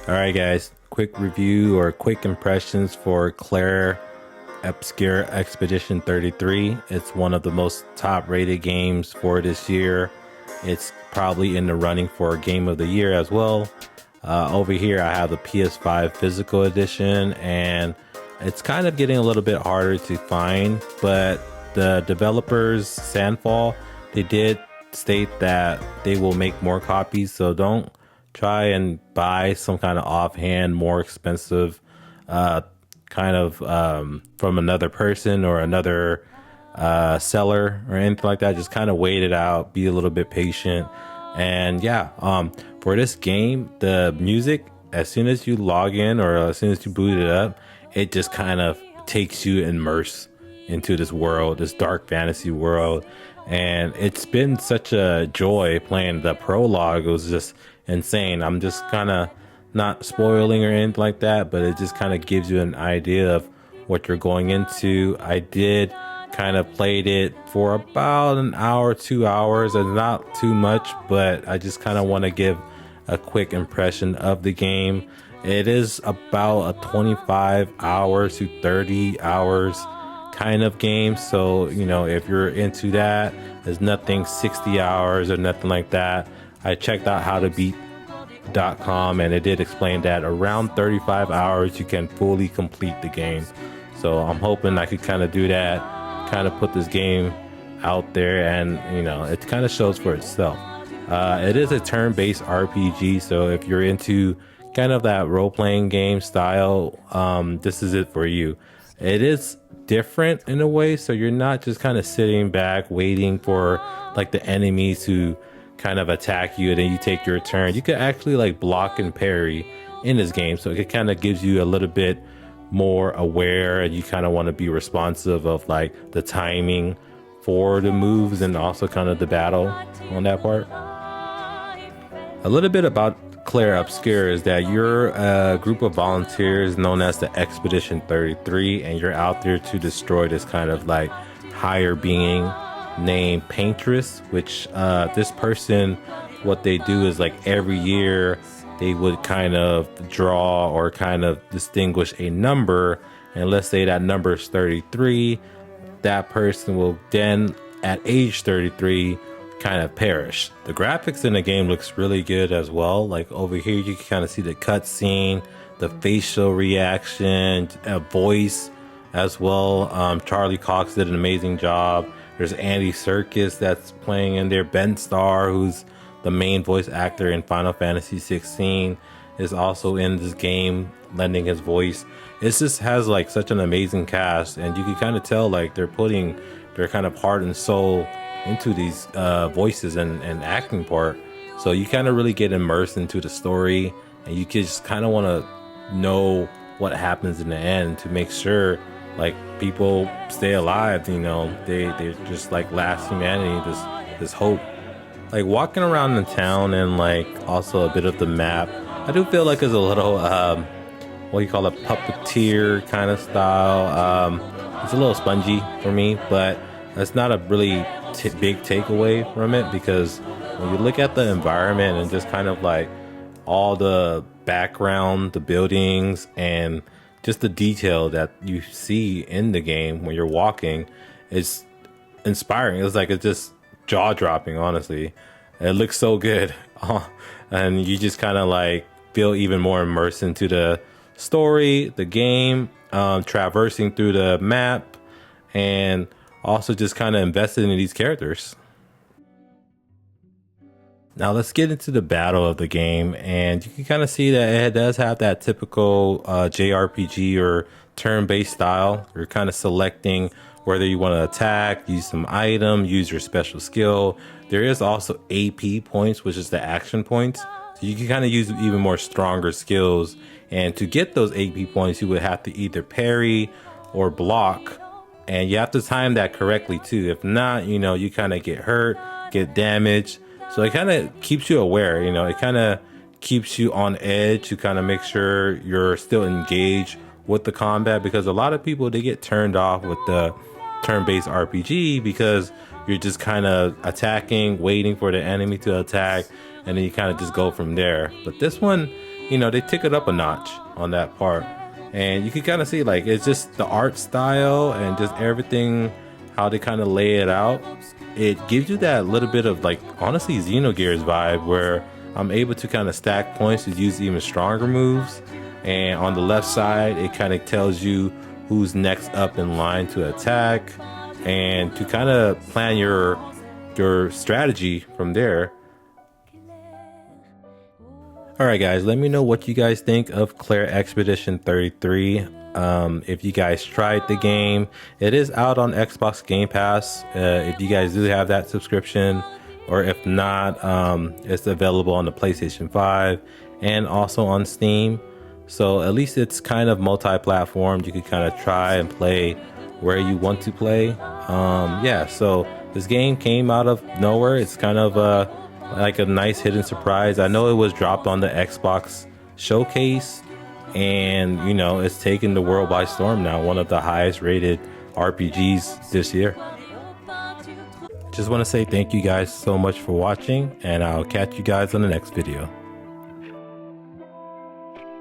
Alright guys, quick review or quick impressions for Clair Obscure Expedition 33. It's one of the most top rated games for this year. It's probably in the running for Game of the Year as well. Over here I have the PS5 physical edition, and it's kind of getting a little bit harder to find, but the developers Sandfall, they did state that they will make more copies, so don't try and buy some kind of offhand more expensive from another person or another seller or anything like that. Just kind of wait it out, be a little bit patient. And yeah, for this game, the music, as soon as you log in or as soon as you boot it up, it just kind of takes you immersed into this world, this dark fantasy world. And it's been such a joy playing the prologue. It was just insane. I'm just kind of not spoiling or anything like that, but it just kind of gives you an idea of what you're going into. I did kind of played it for about an hour, 2 hours, and not too much, but I just kind of want to give a quick impression of the game. It is about a 25 hours to 30 hours kind of game, so you know, if you're into that, there's nothing 60 hours or nothing like that. I checked out HowToBeat.com, and it did explain that around 35 hours you can fully complete the game. So I'm hoping I could kind of do that, kind of put this game out there, and you know, it kind of shows for itself. It is a turn-based RPG, so if you're into kind of that role-playing game style, this is it for you. It is different in a way, so you're not just kind of sitting back waiting for like the enemies to kind of attack you and then you take your turn. You could actually like block and parry in this game, so it kind of gives you a little bit more aware, and you kind of want to be responsive of like the timing for the moves and also kind of the battle on that part. A little bit about Clair Obscure is that you're a group of volunteers known as the Expedition 33, and you're out there to destroy this kind of like higher being named Paintress, which this person, what they do is like every year they would kind of draw or kind of distinguish a number, and let's say that number is 33, that person will then at age 33 kind of perish. The graphics in the game looks really good as well. Like over here you can kind of see the cutscene, the facial reaction, a voice as well. Charlie Cox did an amazing job. There's Andy Serkis that's playing in there. Ben Starr, who's the main voice actor in Final Fantasy 16, is also in this game lending his voice. It just has like such an amazing cast, and you can kind of tell like they're putting their kind of heart and soul into these voices and acting part, so you kind of really get immersed into the story, and you just kind of want to know what happens in the end to make sure like people stay alive. You know, they're just like last humanity, this hope. Like walking around the town and like also a bit of the map, I do feel like it's a little what do you call it, puppeteer kind of style. It's a little spongy for me, but it's not a really big takeaway from it, because when you look at the environment and just kind of like all the background, the buildings, and just the detail that you see in the game when you're walking, it's inspiring. It's like, it's just jaw-dropping, honestly. It looks so good. And you just kind of like feel even more immersed into the story, the game, traversing through the map, and also just kind of invested in these characters. Now let's get into the battle of the game, and you can kind of see that it does have that typical JRPG or turn-based style. You're kind of selecting whether you want to attack, use some item, use your special skill. There is also AP points, which is the action points. So you can kind of use even more stronger skills, and to get those AP points you would have to either parry or block, and you have to time that correctly too. If not, you know, you kind of get hurt, get damaged. So it kind of keeps you aware, you know, it kind of keeps you on edge to kind of make sure you're still engaged with the combat, because a lot of people, they get turned off with the turn-based RPG because you're just kind of attacking, waiting for the enemy to attack, and then you kind of just go from there. But this one, you know, they took it up a notch on that part. And you can kind of see, like, it's just the art style and just everything, how they kind of lay it out. It gives you that little bit of, like, honestly, Xenogears vibe, where I'm able to kind of stack points to use even stronger moves. And on the left side, it kind of tells you who's next up in line to attack, and to kind of plan your strategy from there. Alright guys, let me know what you guys think of Clair Expedition 33. If you guys tried the game, it is out on Xbox Game Pass. If you guys do have that subscription, or if not, it's available on the PlayStation 5 and also on Steam. So at least it's kind of multi-platform. You can kind of try and play where you want to play. Yeah, so this game came out of nowhere. It's kind of like a nice hidden surprise. I know it was dropped on the Xbox showcase, and you know, it's taken the world by storm now. One of the highest rated RPGs this year. Just want to say thank you guys so much for watching, and I'll catch you guys on the next video.